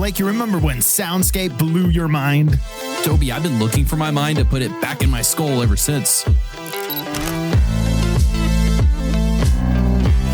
Blake, you remember when Soundscape blew your mind? Toby, I've been looking for my mind to put it back in my skull ever since.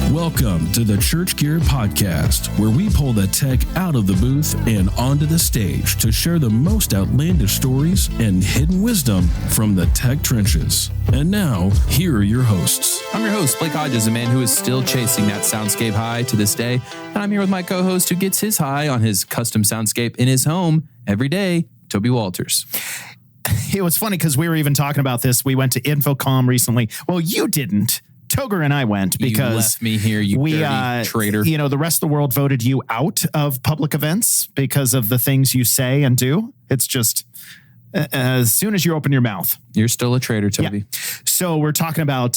Welcome to the Church Gear Podcast, where we pull the tech out of the booth and onto the stage to share the most outlandish stories and hidden wisdom from the tech trenches. And now, here are your hosts. I'm your host, Blake Hodges, a man who is still chasing that soundscape high to this day. And I'm here with my co-host who gets his high on his custom soundscape in his home every day, Toby Walters. It was funny because we were even talking about this. We went to INFOCOMM recently. Well, you didn't. Toger and I went because you left me here, you dirty traitor. You know, the rest of the world voted you out of public events because of the things you say and do. It's just as soon as you open your mouth, you're still a traitor, Toby. Yeah. So we're talking about,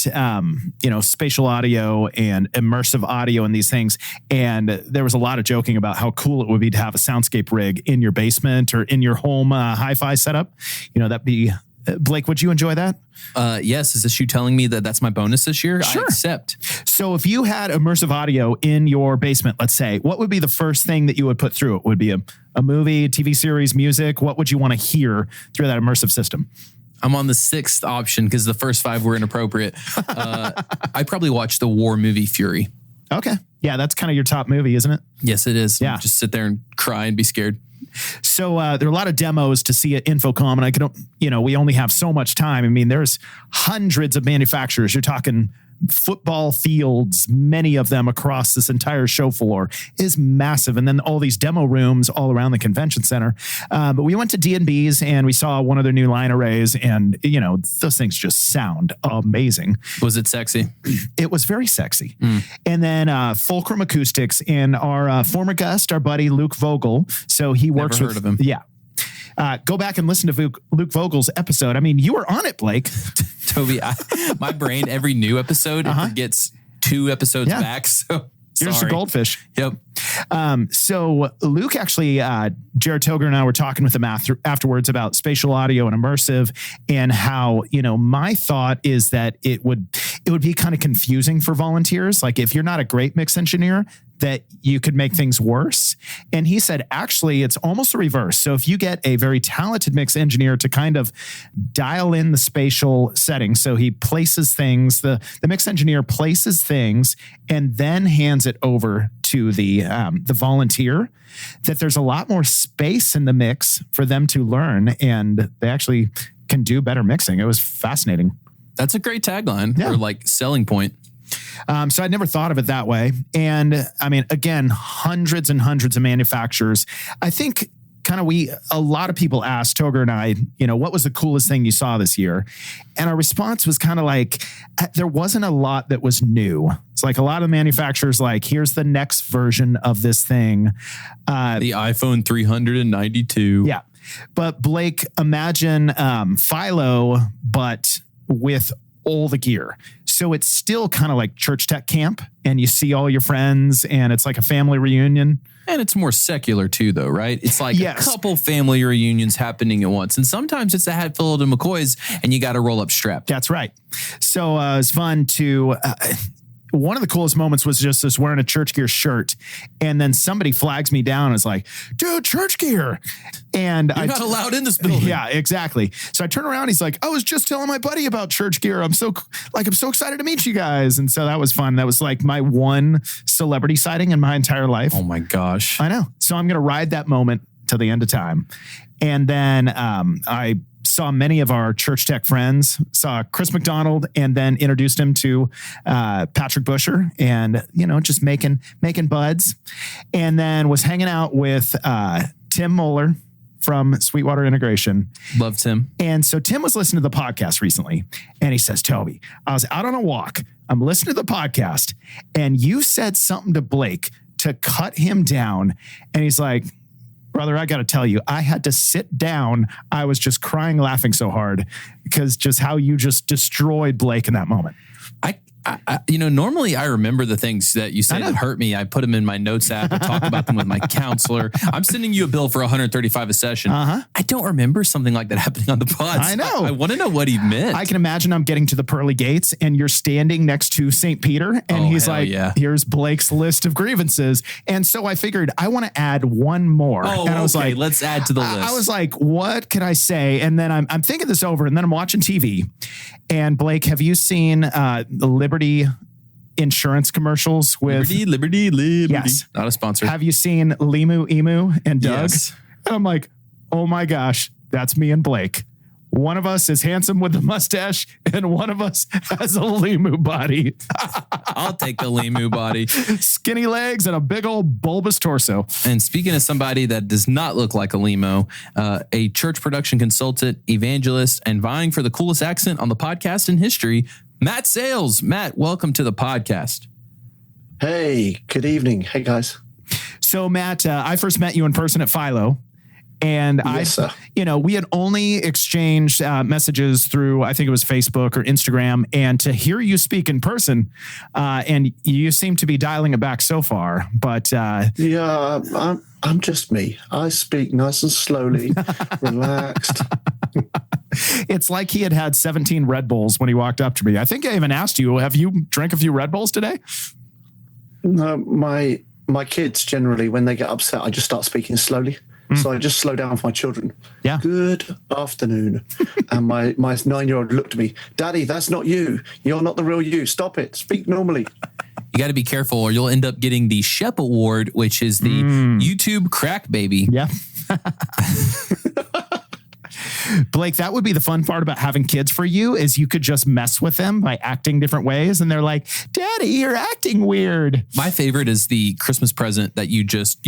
spatial audio and immersive audio and these things. And there was a lot of joking about how cool it would be to have a soundscape rig in your basement or in your home hi-fi setup. You know, that'd be... Blake, would you enjoy that? Yes. Is this you telling me that that's my bonus this year? Sure. I accept. So if you had immersive audio in your basement, let's say, what would be the first thing that you would put through it? Would it be a movie, TV series, music? What would you want to hear through that immersive system? I'm on the sixth option because the first five were inappropriate. I probably watched the war movie Fury. Okay. Yeah, that's kind of your top movie, isn't it? Yes, it is. Yeah. Just sit there and cry and be scared. So there are a lot of demos to see at INFOCOMM, and we only have so much time. I mean, there's hundreds of manufacturers. You're talking football fields, many of them across this entire show floor is massive. And then all these demo rooms all around the convention center. But we went to D&B's and we saw one of their new line arrays, and, those things just sound amazing. Was it sexy? It was very sexy. And then Fulcrum Acoustics and our former guest, our buddy Luke Vogel. So he works Never heard of him. Yeah. Go back and listen to Luke Vogel's episode. I mean, you were on it, Blake. Toby, my brain, every new episode, it forgets 2 episodes back. So you're just a goldfish. Yep. So Luke actually, Jared Toger and I were talking with him afterwards about spatial audio and immersive, and how, my thought is that it would be kind of confusing for volunteers. Like if you're not a great mix engineer, that you could make things worse. And he said, actually, it's almost the reverse. So if you get a very talented mix engineer to kind of dial in the spatial settings, so he places things, the mix engineer places things and then hands it over to the volunteer, that there's a lot more space in the mix for them to learn, and they actually can do better mixing. It was fascinating. That's a great tagline or selling point. So I'd never thought of it that way. And I mean, again, hundreds and hundreds of manufacturers. I think a lot of people asked Toger and I, what was the coolest thing you saw this year? And our response was kind of like, there wasn't a lot that was new. It's like a lot of manufacturers, like, here's the next version of this thing. The iPhone 392. Yeah. But Blake, imagine Philo, but with all the gear. So it's still kind of like church tech camp, and you see all your friends and it's like a family reunion. And it's more secular too, though, right? It's like a couple family reunions happening at once. And sometimes it's a Hatfield and McCoy's and you got to roll up strapped. That's right. So it's fun to... one of the coolest moments was just us wearing a church gear shirt, and then somebody flags me down and is like, dude, church gear. And You're not allowed in this building. Yeah, exactly. So I turn around. He's like, I was just telling my buddy about church gear. I'm so excited to meet you guys. And so that was fun. That was like my one celebrity sighting in my entire life. Oh my gosh. I know. So I'm going to ride that moment till the end of time. And then I saw many of our church tech friends, saw Chris McDonald, and then introduced him to Patrick Busher, and, just making buds. And then was hanging out with Tim Moeller from Sweetwater Integration. Love Tim. And so Tim was listening to the podcast recently, and he says, Toby, I was out on a walk. I'm listening to the podcast, and you said something to Blake to cut him down. And he's like, brother, I got to tell you, I had to sit down. I was just crying, laughing so hard because just how you just destroyed Blake in that moment. Normally I remember the things that you say that hurt me. I put them in my notes app. I talk about them with my counselor. I'm sending you a bill for $135 a session. I don't remember something like that happening on the pods. I know. I want to know what he meant. I can imagine I'm getting to the pearly gates and you're standing next to St. Peter and he's like, here's Blake's list of grievances. And so I figured I want to add one more. Oh, and I was like, let's add to the list. I was like, what could I say? And then I'm thinking this over and then I'm watching TV. And Blake, have you seen the Liberty insurance commercials with Liberty? Yes. Not a sponsor. Have you seen Limu, Emu, and Doug? Yes. And I'm like, oh my gosh, that's me and Blake. One of us is handsome with the mustache and one of us has a Limu body. I'll take the Limu body. Skinny legs and a big old bulbous torso. And speaking of somebody that does not look like a limo, a church production consultant, evangelist, and vying for the coolest accent on the podcast in history, Matt Sales. Matt, welcome to the podcast. Hey, good evening. Hey, guys. So, Matt, I first met you in person at Philo. And we had only exchanged messages through, I think it was Facebook or Instagram. And to hear you speak in person, and you seem to be dialing it back so far. But yeah, I'm just me. I speak nice and slowly, relaxed. It's like he had 17 Red Bulls when he walked up to me. I think I even asked you, have you drank a few Red Bulls today? No, my kids generally, when they get upset, I just start speaking slowly. So I just slow down for my children. Yeah. Good afternoon. And my 9-year-old looked at me, Daddy, that's not you. You're not the real you. Stop it. Speak normally. You got to be careful or you'll end up getting the Shep Award, which is the YouTube crack baby. Yeah. Blake, that would be the fun part about having kids for you is you could just mess with them by acting different ways. And they're like, Daddy, you're acting weird. My favorite is the Christmas present that you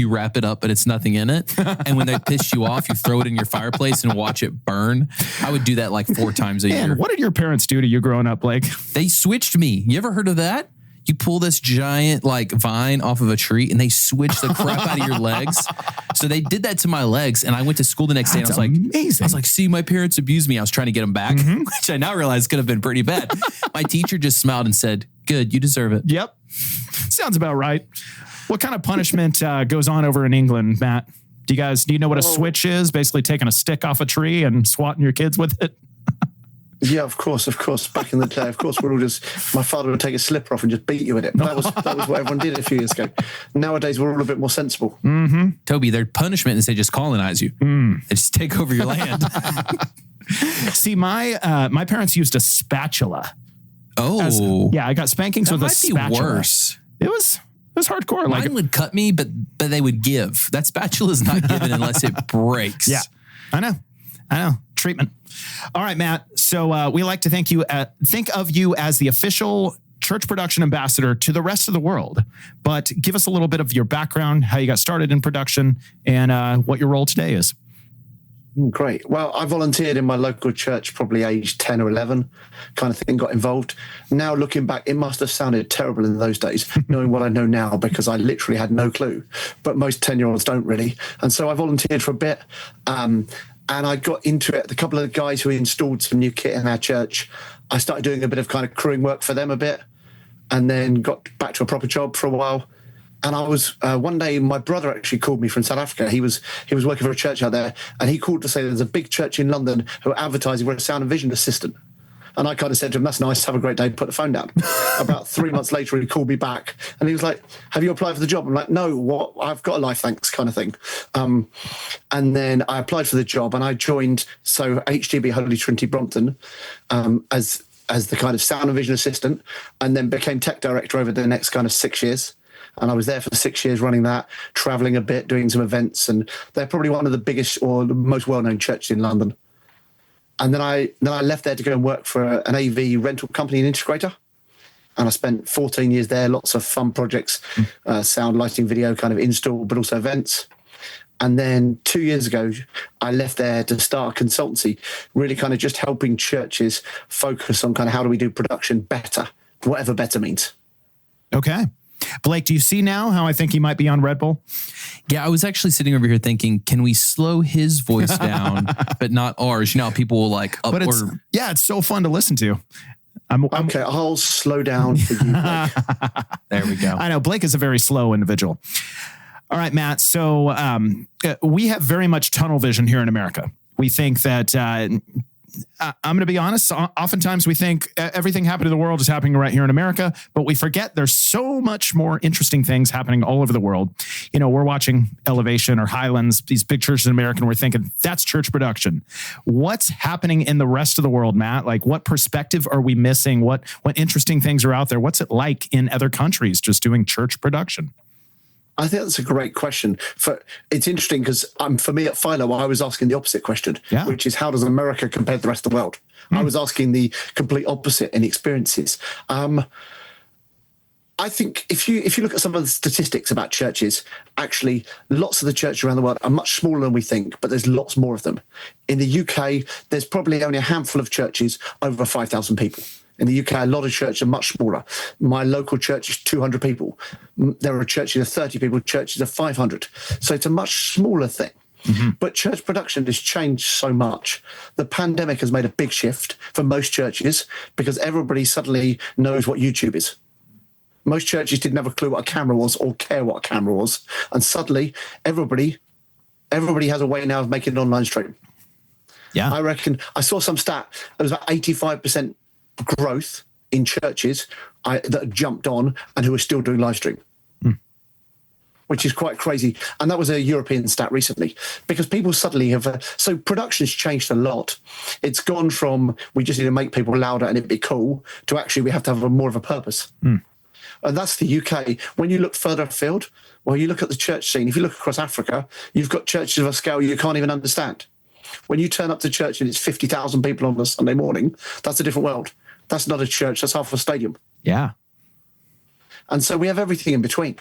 wrap it up, but it's nothing in it. And when they piss you off, you throw it in your fireplace and watch it burn. I would do that like 4 times a year. What did your parents do to you growing up, Blake? They switched me. You ever heard of that? You pull this giant vine off of a tree and they switch the crap out of your legs. So they did that to my legs and I went to school the next day and I was amazing. I was like, see, my parents abused me. I was trying to get them back, which I now realize could have been pretty bad. My teacher just smiled and said, good, you deserve it. Yep. Sounds about right. What kind of punishment goes on over in England, Matt? Do you know what a switch is? Basically taking a stick off a tree and swatting your kids with it? Yeah, of course. Back in the day, of course, my father would take a slipper off and just beat you with it. That was what everyone did a few years ago. Nowadays, we're all a bit more sensible. Mm-hmm. Toby, their punishment is they just colonize you. They just take over your land. See, my parents used a spatula. Oh. I got spankings with a spatula. Be worse. It was hardcore. Mine would cut me, but they would give. That spatula is not given unless it breaks. Yeah, I know. Treatment. All right, Matt. So we like to think of you as the official church production ambassador to the rest of the world. But give us a little bit of your background, how you got started in production, and what your role today is. Great. Well, I volunteered in my local church, probably age 10 or 11, kind of thing, got involved. Now looking back, it must have sounded terrible in those days, knowing what I know now, because I literally had no clue. But most 10-year-olds don't really. And so I volunteered for a bit. And I got into it. A couple of the guys who installed some new kit in our church, I started doing a bit of kind of crewing work for them a bit, and then got back to a proper job for a while. And I was one day, my brother actually called me from South Africa. He was working for a church out there, and he called to say there's a big church in London who are advertising for a sound and vision assistant. And I kind of said to him, that's nice, have a great day, put the phone down. About 3 months later, he called me back and he was like, have you applied for the job? I'm like, no, what? I've got a life, thanks, kind of thing. And then I applied for the job and I joined, HTB Holy Trinity Brompton as the kind of sound and vision assistant, and then became tech director over the next kind of 6 years. And I was there for 6 years running that, traveling a bit, doing some events. And they're probably one of the biggest or the most well-known churches in London. And then I left there to go and work for an AV rental company and integrator. And I spent 14 years there, lots of fun projects, sound, lighting, video, kind of install, but also events. And then 2 years ago, I left there to start a consultancy, really kind of just helping churches focus on kind of how do we do production better, whatever better means. Okay. Blake, do you see now how I think he might be on Red Bull? Yeah, I was actually sitting over here thinking, can we slow his voice down, but not ours? You know, people will it's so fun to listen to. Okay, I'll slow down for you, Blake. There we go. I know Blake is a very slow individual. All right, Matt. So we have very much tunnel vision here in America. We think that I'm going to be honest. Oftentimes we think everything happening in the world is happening right here in America, but we forget there's so much more interesting things happening all over the world. You know, we're watching Elevation or Highlands, these big churches in America, and we're thinking that's church production. What's happening in the rest of the world, Matt? Like, what perspective are we missing? What interesting things are out there? What's it like in other countries just doing church production? I think that's a great question. It's interesting because for me at Philo, I was asking the opposite question, which is how does America compare to the rest of the world? I was asking the complete opposite in experiences. I think if you look at some of the statistics about churches, actually lots of the churches around the world are much smaller than we think, but there's lots more of them. In the UK, there's probably only a handful of churches over 5,000 people. In the UK, a lot of churches are much smaller. My local church is 200 people. There are churches of 30 people, churches of 500. So it's a much smaller thing. Mm-hmm. But church production has changed so much. The pandemic has made a big shift for most churches because everybody suddenly knows what YouTube is. Most churches didn't have a clue what a camera was or care what a camera was. And suddenly, everybody has a way now of making an online stream. Yeah. I reckon I saw some stat. It was about 85% growth in churches that jumped on and who are still doing live stream, which is quite crazy. And that was a European stat recently because people suddenly have... so production's changed a lot. It's gone from we just need to make people louder and it'd be cool to actually we have to have more of a purpose. And that's the UK. When you look further afield, well, you look at the church scene. If you look across Africa, you've got churches of a scale you can't even understand. When you turn up to church and it's 50,000 people on a Sunday morning, that's a different world. That's not a church. That's half a stadium. Yeah. And so we have everything in between.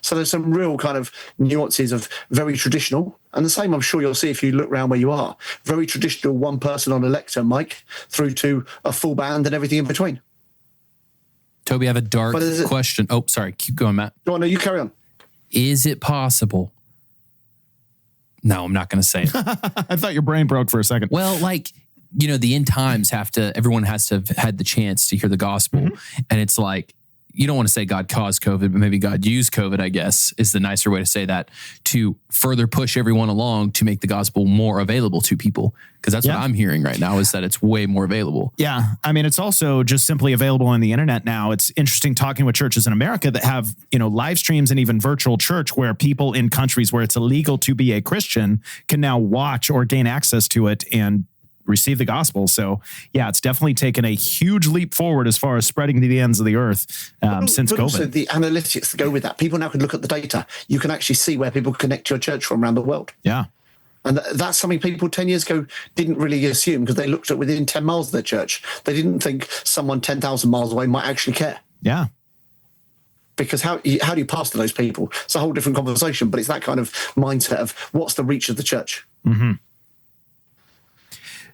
So there's some real kind of nuances of very traditional. And the same I'm sure you'll see if you look around where you are. Very traditional, one person on a lectern mic through to a full band and everything in between. Toby, I have a dark question. Oh, sorry. Keep going, Matt. Go on, no, you carry on. Is it possible? No, I'm not going to say it. I thought your brain broke for a second. Well, like, you know, the end times everyone has to have had the chance to hear the gospel. Mm-hmm. And it's like, you don't want to say God caused COVID, but maybe God used COVID, I guess, is the nicer way to say that, to further push everyone along to make the gospel more available to people. Because that's what I'm hearing right now is that it's way more available. Yeah. I mean, it's also just simply available on the internet now. It's interesting talking with churches in America that have, you know, live streams and even virtual church where people in countries where it's illegal to be a Christian can now watch or gain access to it and receive the gospel. So yeah, it's definitely taken a huge leap forward as far as spreading to the ends of the earth since but COVID. Also the analytics that go with that. People now can look at the data. You can actually see where people connect to your church from around the world. Yeah. And that's something people 10 years ago didn't really assume because they looked at within 10 miles of their church. They didn't think someone 10,000 miles away might actually care. Yeah. Because how do you pass to those people? It's a whole different conversation, but it's that kind of mindset of what's the reach of the church. Mm-hmm.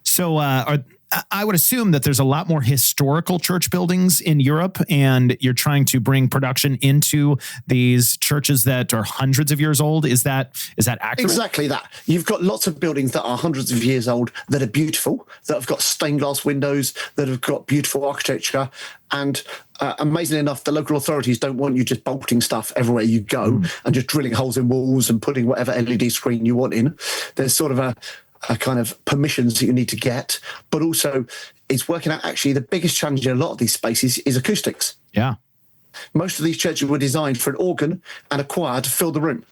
So I would assume that there's a lot more historical church buildings in Europe, and you're trying to bring production into these churches that are hundreds of years old. Is that accurate? Exactly that. You've got lots of buildings that are hundreds of years old that are beautiful, that have got stained glass windows, that have got beautiful architecture. And amazingly enough, the local authorities don't want you just bolting stuff everywhere you go and just drilling holes in walls and putting whatever LED screen you want in. There's sort of a kind of permissions that you need to get, but also it's working out actually the biggest challenge in a lot of these spaces is acoustics. Yeah. Most of these churches were designed for an organ and a choir to fill the room.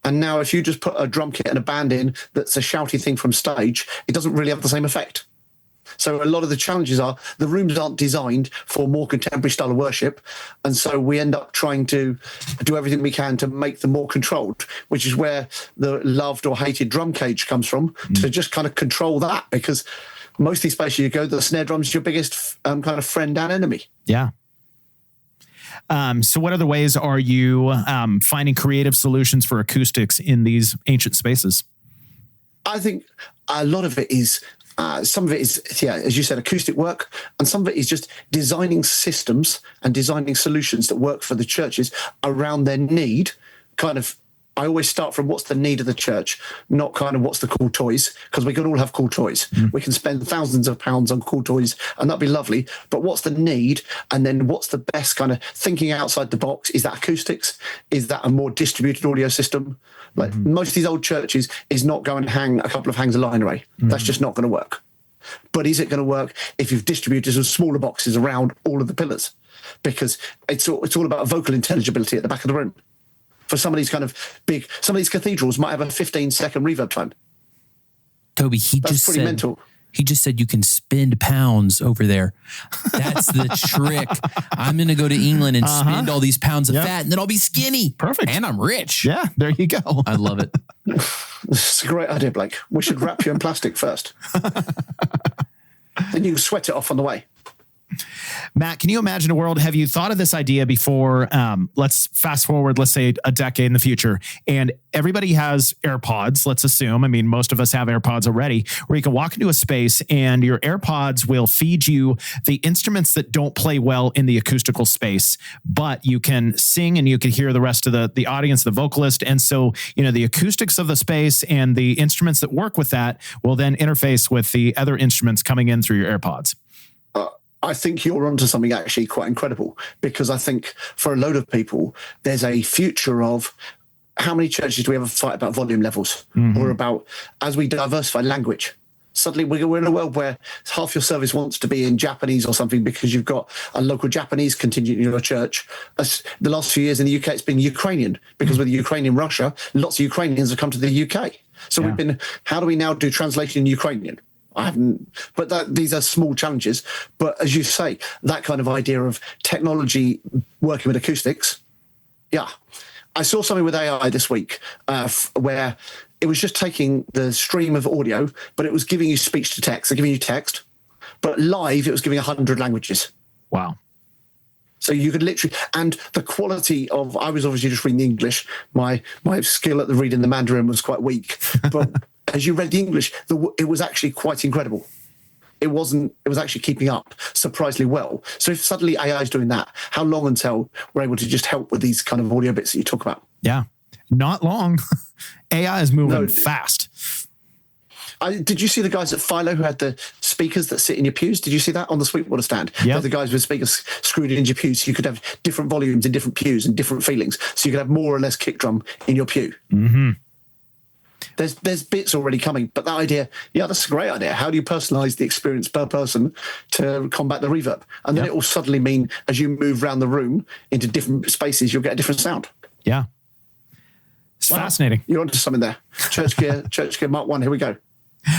And now if you just put a drum kit and a band in that's a shouty thing from stage, it doesn't really have the same effect. So a lot of the challenges are the rooms aren't designed for more contemporary style of worship. And so we end up trying to do everything we can to make them more controlled, which is where the loved or hated drum cage comes from, to just kind of control that, because most of these spaces you go, the snare drum is your biggest kind of friend and enemy. Yeah. So what other ways are you finding creative solutions for acoustics in these ancient spaces? I think a lot of it is... some of it is, as you said, acoustic work, and some of it is just designing systems and designing solutions that work for the churches around their need, kind of I always start from what's the need of the church, not kind of what's the cool toys, because we can all have cool toys. We can spend thousands of pounds on cool toys, and that'd be lovely. But what's the need? And then what's the best kind of thinking outside the box? Is that acoustics? Is that a more distributed audio system? Like most of these old churches is not going to hang a couple of hangs of line array. That's just not going to work. But is it going to work if you've distributed some smaller boxes around all of the pillars? Because it's all about vocal intelligibility at the back of the room. For some of these kind of some of these cathedrals might have a 15-second reverb time. Toby, That's pretty mental. He just said you can spend pounds over there. That's the trick. I'm going to go to England and spend all these pounds of fat, and then I'll be skinny. Perfect. And I'm rich. Yeah, there you go. I love it. This is a great idea, Blake. We should wrap you in plastic first. Then you can sweat it off on the way. Matt, can you imagine a world? Have you thought of this idea before? Let's fast forward, let's say a decade in the future, and everybody has AirPods. Let's assume, I mean, most of us have AirPods already, where you can walk into a space and your AirPods will feed you the instruments that don't play well in the acoustical space, but you can sing and you can hear the rest of the audience, the vocalist. And so, the acoustics of the space and the instruments that work with that will then interface with the other instruments coming in through your AirPods. I think you're onto something actually quite incredible, because I think for a load of people, there's a future of how many churches do we ever fight about volume levels or about as we diversify language? Suddenly we're in a world where half your service wants to be in Japanese or something because you've got a local Japanese contingent in your church. The last few years in the UK, it's been Ukrainian, because with Ukraine in Russia, lots of Ukrainians have come to the UK. So how do we now do translation in Ukrainian? I haven't, but these are small challenges. But as you say, that kind of idea of technology working with acoustics. Yeah. I saw something with AI this week where it was just taking the stream of audio, but it was giving you speech to text. They're giving you text, but live, it was giving 100 languages. Wow. So you could literally, and the quality of, I was obviously just reading the English. My skill at the reading the Mandarin was quite weak, but as you read the English, it was actually quite incredible. It was actually keeping up surprisingly well. So if suddenly AI is doing that, how long until we're able to just help with these kind of audio bits that you talk about? Yeah, not long. AI is moving fast. Did you see the guys at Philo who had the speakers that sit in your pews? Did you see that on the Sweetwater stand? Yeah. The guys with speakers screwed into your pews, so you could have different volumes in different pews and different feelings. So you could have more or less kick drum in your pew. Mm-hmm. There's bits already coming, but that idea, that's a great idea. How do you personalize the experience per person to combat the reverb? And then it will suddenly mean as you move around the room into different spaces, you'll get a different sound. Yeah. It's fascinating. You're onto something there. Church Gear Mark 1, here we go.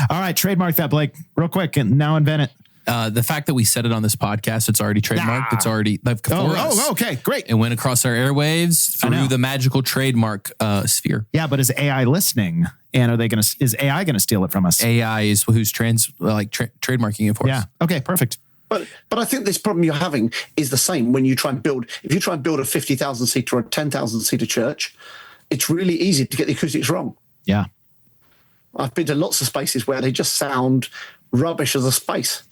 All right, trademark that, Blake, real quick, and now invent it. The fact that we said it on this podcast, it's already trademarked. It's already for us. Okay, great. It went across our airwaves through the magical trademark sphere. Yeah, but is AI listening? And is AI going to steal it from us? AI is who's trademarking it for us. Yeah. Okay, perfect. But I think this problem you're having is the same when you try and build. If you try and build a 50,000 seater or a 10,000 seater church, it's really easy to get the acoustics wrong. Yeah. I've been to lots of spaces where they just sound rubbish as a space.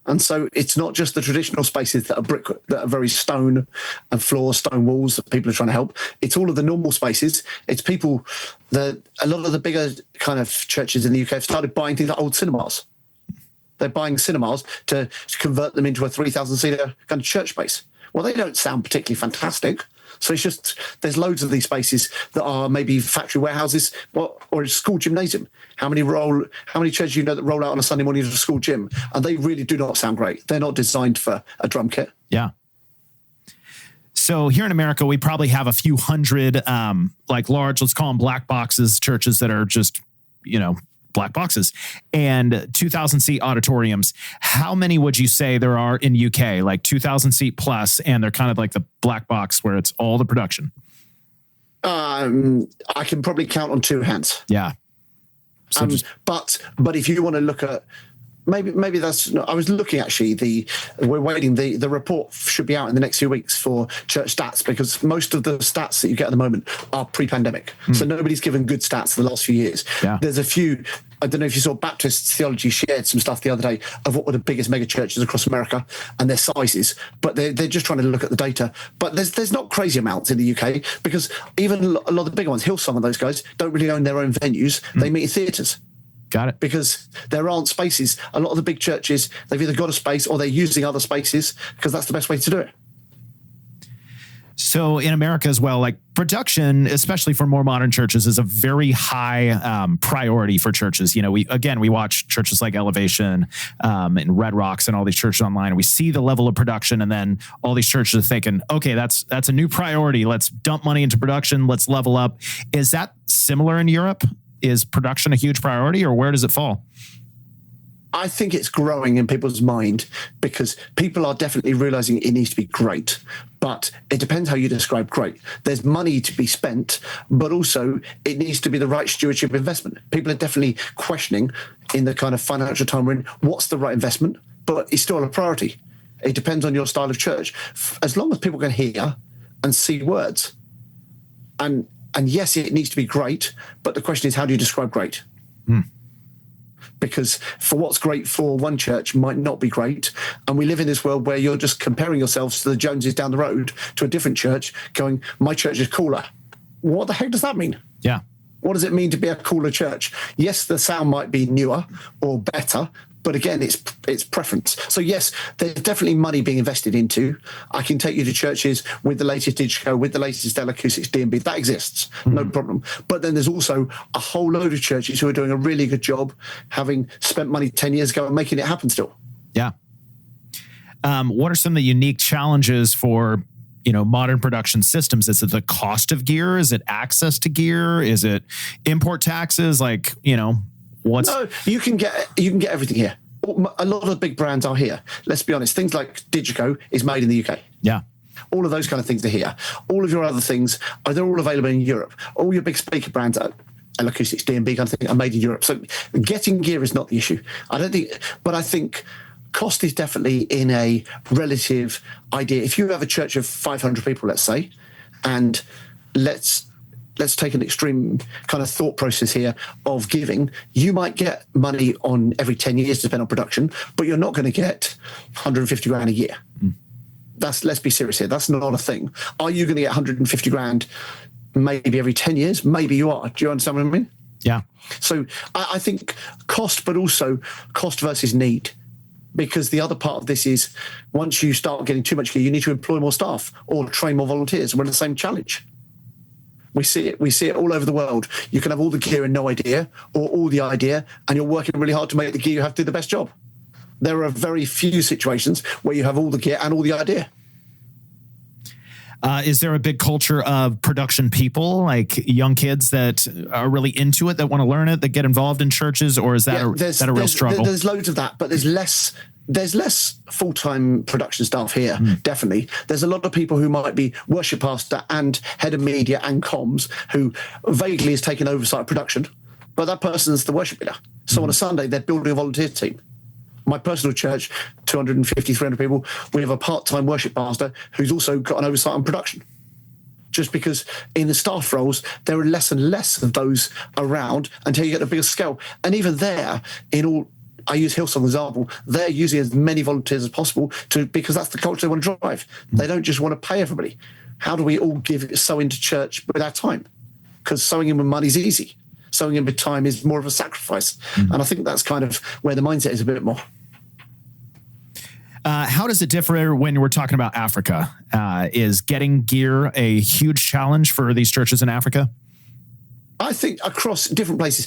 And so it's not just the traditional spaces that are brick, that are very stone and floor, stone walls that people are trying to help. It's all of the normal spaces. It's people that a lot of the bigger kind of churches in the UK have started buying things like old cinemas. They're buying cinemas to convert them into a 3,000 seater kind of church space. Well, they don't sound particularly fantastic. So it's just, there's loads of these spaces that are maybe factory warehouses or a school gymnasium. How many churches you know that roll out on a Sunday morning to a school gym? And they really do not sound great. They're not designed for a drum kit. Yeah. So here in America, we probably have a few hundred, large, let's call them black boxes, churches that are just, black boxes, and 2,000 seat auditoriums. How many would you say there are in UK? Like 2,000 seat plus, and they're kind of like the black box where it's all the production. I can probably count on two hands. Yeah. So but if you want to look at maybe that's not, I was looking actually we're waiting the report should be out in the next few weeks for church stats, because most of the stats that you get at the moment are pre-pandemic. So nobody's given good stats the last few years. Yeah. There's a few I don't know if you saw Baptist Theology shared some stuff the other day of what were the biggest mega churches across America and their sizes, but they're just trying to look at the data. But there's not crazy amounts in the UK, because even a lot of the bigger ones, Hillsong and those guys, don't really own their own venues. They meet in theatres. Got it. Because there aren't spaces. A lot of the big churches, they've either got a space or they're using other spaces because that's the best way to do it. So in America as well, like production, especially for more modern churches, is a very high priority for churches. You know, we watch churches like Elevation and Red Rocks and all these churches online, and we see the level of production, and then all these churches are thinking, okay, that's a new priority. Let's dump money into production. Let's level up. Is that similar in Europe? Is production a huge priority, or where does it fall? I think it's growing in people's mind because people are definitely realizing it needs to be great, but it depends how you describe great. There's money to be spent, but also it needs to be the right stewardship investment. People are definitely questioning in the kind of financial time we're in, what's the right investment, but it's still a priority. It depends on your style of church. As long as people can hear and see words. And yes, it needs to be great, but the question is, how do you describe great? Because for what's great for one church might not be great. And we live in this world where you're just comparing yourselves to the Joneses down the road to a different church going, my church is cooler. What the heck does that mean? Yeah. What does it mean to be a cooler church? Yes, the sound might be newer or better, but again, it's preference. So yes, there's definitely money being invested into. I can take you to churches with the latest digital, with the latest Acoustics D&B. That exists, no problem. But then there's also a whole load of churches who are doing a really good job, having spent money 10 years ago and making it happen still. Yeah. What are some of the unique challenges for, modern production systems? Is it the cost of gear? Is it access to gear? Is it import taxes? No, you can get everything here. A lot of the big brands are here. Let's be honest. Things like Digico is made in the UK. Yeah. All of those kind of things are here. All of your other things, they're all available in Europe. All your big speaker brands, Acoustics, D&B kind of thing, are made in Europe. So getting gear is not the issue. I think cost is definitely in a relative idea. If you have a church of 500 people, let's say, and let's take an extreme kind of thought process here of giving. You might get money on every 10 years to spend on production, but you're not going to get 150 grand a year. Let's be serious here. That's not a thing. Are you going to get 150 grand maybe every 10 years? Maybe you are. Do you understand what I mean? Yeah. So I think cost, but also cost versus need. Because the other part of this is once you start getting too much gear, you need to employ more staff or train more volunteers. We're in the same challenge. We see it all over the world. You can have all the gear and no idea, or all the idea, and you're working really hard to make the gear you have to do the best job. There are very few situations where you have all the gear and all the idea. Is there a big culture of production people, like young kids that are really into it, that want to learn it, that get involved in churches, or is that a real struggle? There's loads of that, but there's less full-time production staff here, definitely. There's a lot of people who might be worship pastor and head of media and comms who vaguely is taking oversight of production, but that person's the worship leader. So on a Sunday, they're building a volunteer team. My personal church, 250, 300 people, we have a part-time worship pastor who's also got an oversight on production. Just because in the staff roles, there are less and less of those around until you get a bigger scale. And even there, I use Hillsong as an example, they're using as many volunteers as possible because that's the culture they want to drive. They don't just want to pay everybody. How do we all sow into church with our time? Because sowing in with money is easy. Sowing in with time is more of a sacrifice. And I think that's kind of where the mindset is a bit more. How does it differ when we're talking about Africa? Is getting gear a huge challenge for these churches in Africa? I think across different places,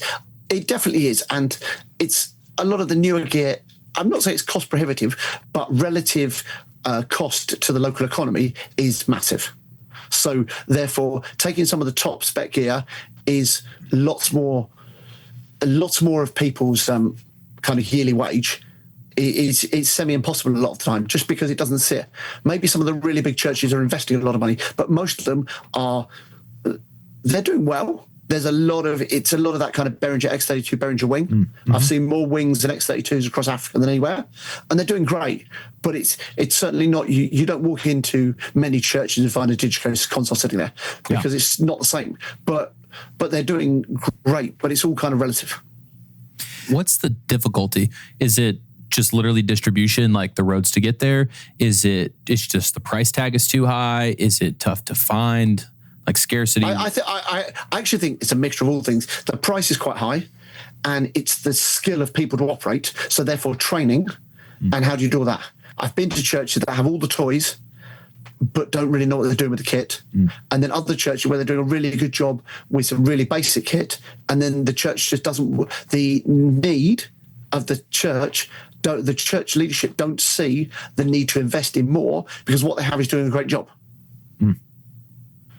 it definitely is. And it's a lot of the newer gear. I'm not saying it's cost prohibitive, but relative cost to the local economy is massive. So therefore, taking some of the top spec gear is lots more of people's kind of yearly wage. It's semi-impossible a lot of the time just because it doesn't sit. Maybe some of the really big churches are investing a lot of money, but most of them they're doing well. There's a lot of that kind of Behringer X32 Behringer wing. Mm-hmm. I've seen more wings than X32s across Africa than anywhere, and they're doing great. But it's certainly not. You don't walk into many churches and find a Digico console sitting there because it's not the same. But they're doing great. But it's all kind of relative. What's the difficulty? Is it just literally distribution, like the roads to get there? It's just the price tag is too high? Is it tough to find? Like scarcity? I actually think it's a mixture of all things. The price is quite high, and it's the skill of people to operate. So therefore training. And how do you do that? I've been to churches that have all the toys, but don't really know what they're doing with the kit. And then other churches where they're doing a really good job with some really basic kit. And then the church just doesn't, the need of the church leadership don't see the need to invest in more because what they have is doing a great job.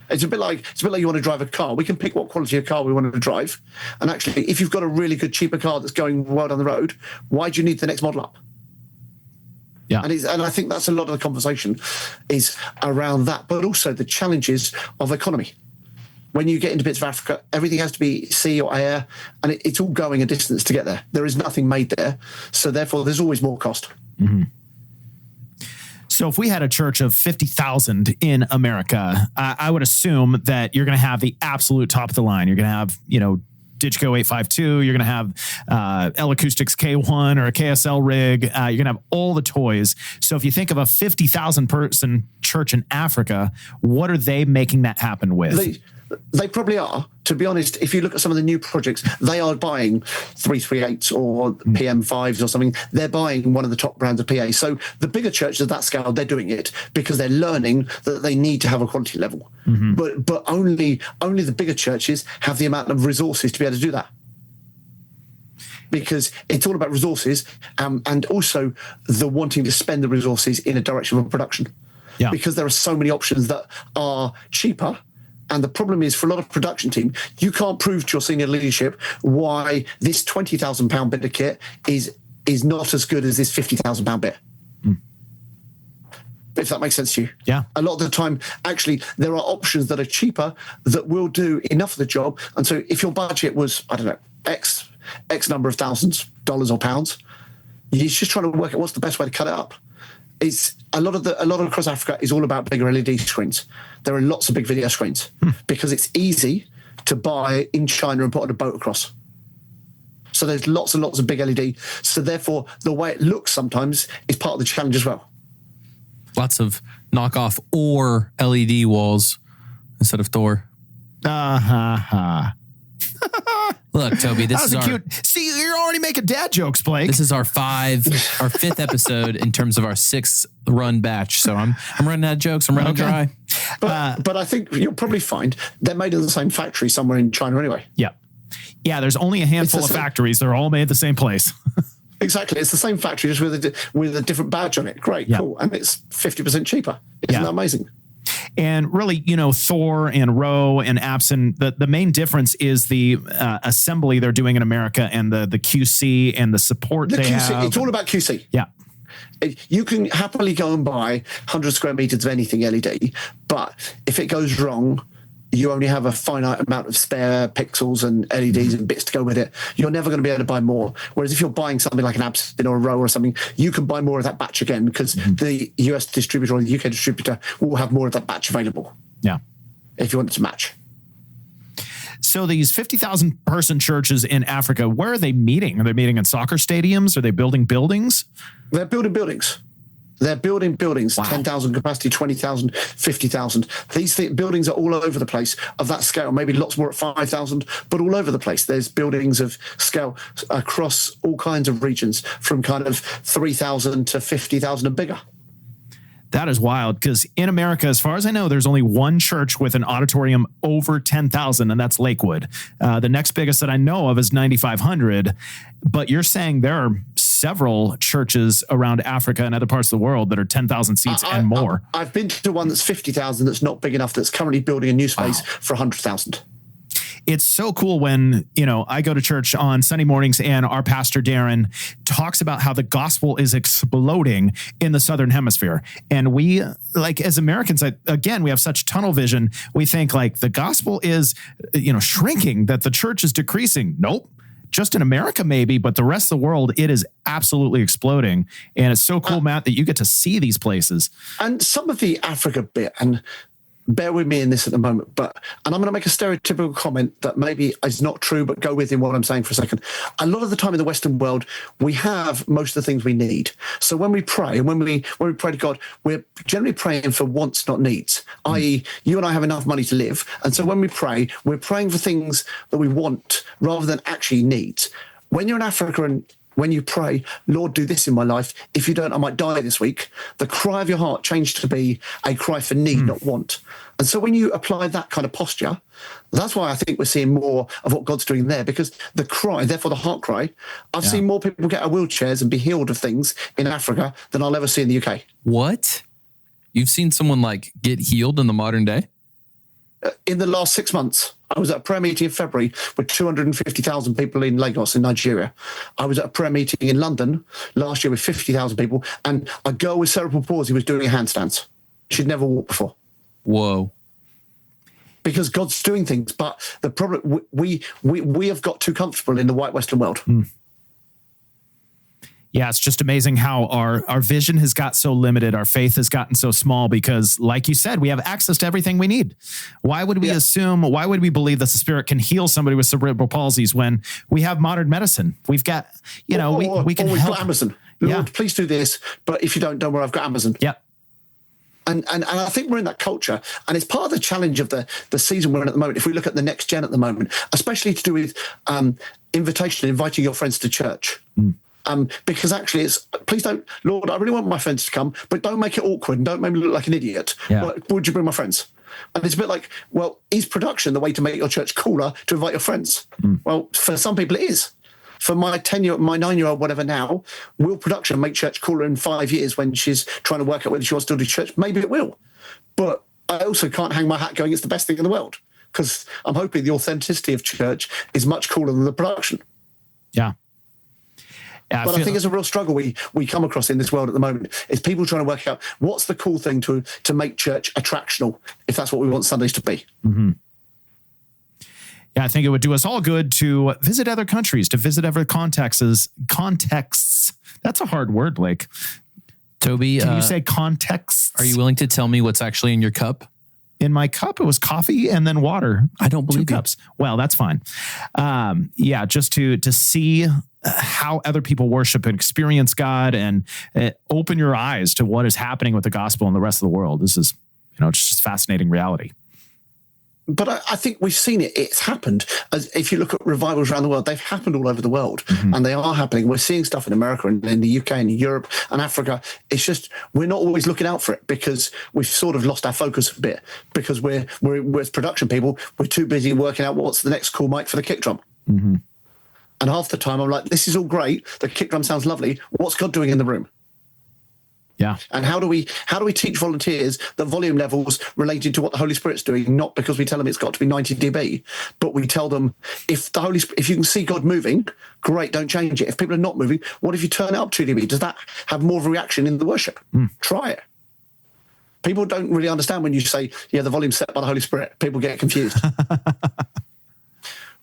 It's a bit like you want to drive a car. We can pick what quality of car we want to drive. And actually, if you've got a really good, cheaper car that's going well down the road, why do you need the next model up? Yeah. And I think that's a lot of the conversation is around that, but also the challenges of economy. When you get into bits of Africa, everything has to be sea or air, and it's all going a distance to get there. There is nothing made there. So therefore, there's always more cost. Mm-hmm. So if we had a church of 50,000 in America, I would assume that you're going to have the absolute top of the line. You're going to have, Digico 852. You're going to have Acoustic's K1 or a KSL rig. You're going to have all the toys. So if you think of a 50,000 person church in Africa, what are they making that happen with? They probably are. To be honest, if you look at some of the new projects, they are buying 338s or PM5s or something. They're buying one of the top brands of PA. So the bigger churches of that scale, they're doing it because they're learning that they need to have a quality level. Mm-hmm. But only the bigger churches have the amount of resources to be able to do that. Because it's all about resources and also the wanting to spend the resources in a direction of production. Yeah. Because there are so many options that are cheaper. And the problem is, for a lot of production team, you can't prove to your senior leadership why this £20,000 bit of kit is not as good as this £50,000 bit. If that makes sense to you. Yeah. A lot of the time, actually, there are options that are cheaper that will do enough of the job. And so if your budget was, I don't know, X number of thousands, dollars or pounds, you're just trying to work out what's the best way to cut it up. It's a lot of across Africa is all about bigger LED screens. There are lots of big video screens because it's easy to buy in China and put on a boat across. So there's lots and lots of big LED. So therefore, the way it looks sometimes is part of the challenge as well. Lots of knockoff or LED walls instead of Thor. Look, Toby, this is our cute. See, you're already making dad jokes, Blake. This is our fifth episode in terms of our 6th run batch. So I'm running out of jokes. I'm running dry. But I think you'll probably find they're made in the same factory somewhere in China anyway. Yeah. Yeah, there's only a handful of factories. They're all made the same place. Exactly. It's the same factory, just with a different badge on it. Great, cool. And it's 50% cheaper. Isn't that amazing? And really, Thor and Roe and Epson, the main difference is the assembly they're doing in America and the QC and the support they have. It's all about QC. Yeah. You can happily go and buy 100 square meters of anything LED, but if it goes wrong, you only have a finite amount of spare pixels and LEDs and bits to go with it. You're never going to be able to buy more. Whereas if you're buying something like an Epson or a Roe or something, you can buy more of that batch again because the US distributor or the UK distributor will have more of that batch available. Yeah. If you want it to match. So these 50,000 person churches in Africa, where are they meeting? Are they meeting in soccer stadiums? Are they building buildings? They're building buildings. They're building buildings, 10,000 capacity, 20,000, 50,000. These buildings are all over the place of that scale, maybe lots more at 5,000, but all over the place. There's buildings of scale across all kinds of regions from kind of 3,000 to 50,000 and bigger. That is wild because in America, as far as I know, there's only one church with an auditorium over 10,000, and that's Lakewood. The next biggest that I know of is 9,500. But you're saying there are several churches around Africa and other parts of the world that are 10,000 seats and more. I've been to one that's 50,000 that's not big enough, that's currently building a new space for 100,000. It's so cool when, I go to church on Sunday mornings and our pastor, Darren, talks about how the gospel is exploding in the Southern Hemisphere. And we, as Americans, again, we have such tunnel vision. We think the gospel is, shrinking, that the church is decreasing. Nope. Just in America, maybe, but the rest of the world, it is absolutely exploding. And it's so cool, Matt, that you get to see these places. And some of the Africa bit, and bear with me in this at the moment, and I'm going to make a stereotypical comment that maybe is not true, but go with in what I'm saying for a second. A lot of the time in the Western world, we have most of the things we need. So when we pray, and when we pray to God, we're generally praying for wants, not needs, i.e. you and I have enough money to live. And so when we pray, we're praying for things that we want rather than actually needs. When you're in Africa and when you pray, Lord, do this in my life. If you don't, I might die this week. The cry of your heart changed to be a cry for need, not want. And so when you apply that kind of posture, that's why I think we're seeing more of what God's doing there, because the cry, therefore the heart cry, I've seen more people get out of wheelchairs and be healed of things in Africa than I'll ever see in the UK. What? You've seen someone like get healed in the modern day? In the last 6 months, I was at a prayer meeting in February with 250,000 people in Lagos in Nigeria. I was at a prayer meeting in London last year with 50,000 people, and a girl with cerebral palsy was doing handstands. She'd never walked before. Whoa. Because God's doing things, but the problem, we have got too comfortable in the white Western world. Yeah, it's just amazing how our vision has got so limited. Our faith has gotten so small because, like you said, we have access to everything we need. Why would we why would we believe that the Spirit can heal somebody with cerebral palsies when we have modern medicine? We've got, we can we've help. got Amazon. Lord, please do this. But if you don't worry, I've got Amazon. Yeah. And I think we're in that culture, and it's part of the challenge of the season we're in at the moment. If we look at the next gen at the moment, especially to do with inviting your friends to church. Because actually it's, please don't, Lord, I really want my friends to come, but don't make it awkward and don't make me look like an idiot. Yeah. Would you bring my friends? And it's a bit like, well, is production the way to make your church cooler to invite your friends? Well, for some people it is. For my 9-year-old, whatever now, will production make church cooler in 5 years when she's trying to work out whether she wants to do church? Maybe it will. But I also can't hang my hat going, it's the best thing in the world, because I'm hoping the authenticity of church is much cooler than the production. Yeah. But I think it's a real struggle we come across in this world at the moment, is people trying to work out what's the cool thing to make church attractional, if that's what we want Sundays to be. Mm-hmm. Yeah, I think it would do us all good to visit other countries, to visit other contexts. That's a hard word, Blake. Toby, can you say contexts? Are you willing to tell me what's actually in your cup? In my cup, it was coffee and then water. I don't believe 2 cups. Well, that's fine. Just to see how other people worship and experience God, and open your eyes to what is happening with the gospel in the rest of the world. This is, it's just fascinating reality. But I think we've seen it. It's happened. As if you look at revivals around the world, they've happened all over the world, and they are happening. We're seeing stuff in America and in the UK and Europe and Africa. It's just we're not always looking out for it because we've sort of lost our focus a bit, because we're as production people, we're too busy working out what's the next cool mic for the kick drum. Mm-hmm. And half the time I'm like, this is all great. The kick drum sounds lovely. What's God doing in the room? Yeah. And how do we teach volunteers that volume levels related to what the Holy Spirit's doing, not because we tell them it's got to be 90 dB, but we tell them if you can see God moving, great, don't change it. If people are not moving, what if you turn it up 2 dB? Does that have more of a reaction in the worship? Try it. People don't really understand when you say, the volume's set by the Holy Spirit. People get confused.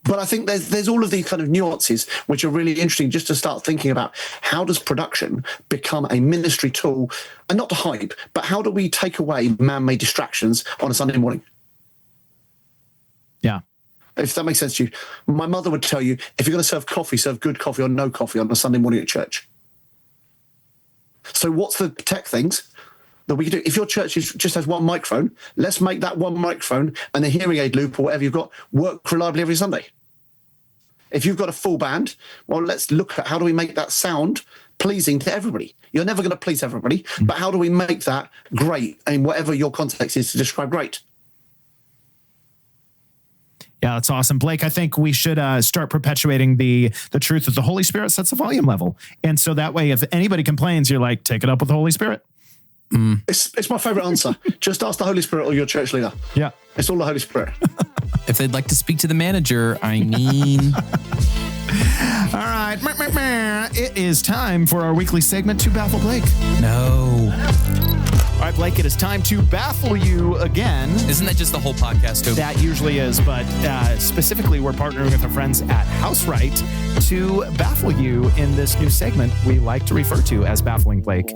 But I think there's all of these kind of nuances which are really interesting, just to start thinking about how does production become a ministry tool, and not to hype, but how do we take away man-made distractions on a Sunday morning? Yeah. If that makes sense to you. My mother would tell you, if you're going to serve coffee, serve good coffee or no coffee on a Sunday morning at church. So what's the tech things that we can do? If your church just has one microphone, let's make that one microphone and the hearing aid loop or whatever you've got work reliably every Sunday. If you've got a full band, well, let's look at how do we make that sound pleasing to everybody. You're never going to please everybody, but how do we make that great in whatever your context is to describe great? Yeah, that's awesome. Blake, I think we should start perpetuating the truth that the Holy Spirit sets the volume level. And so that way, if anybody complains, you're like, take it up with the Holy Spirit. It's my favorite answer. Just ask the Holy Spirit or your church leader. Yeah. It's all the Holy Spirit. If they'd like to speak to the manager, I mean. All right. It is time for our weekly segment to Baffle Blake. No. All right, Blake, it is time to baffle you again. Isn't that just the whole podcast, Toby? That usually is, but specifically we're partnering with our friends at HouseRight to baffle you in this new segment we like to refer to as Baffling Blake.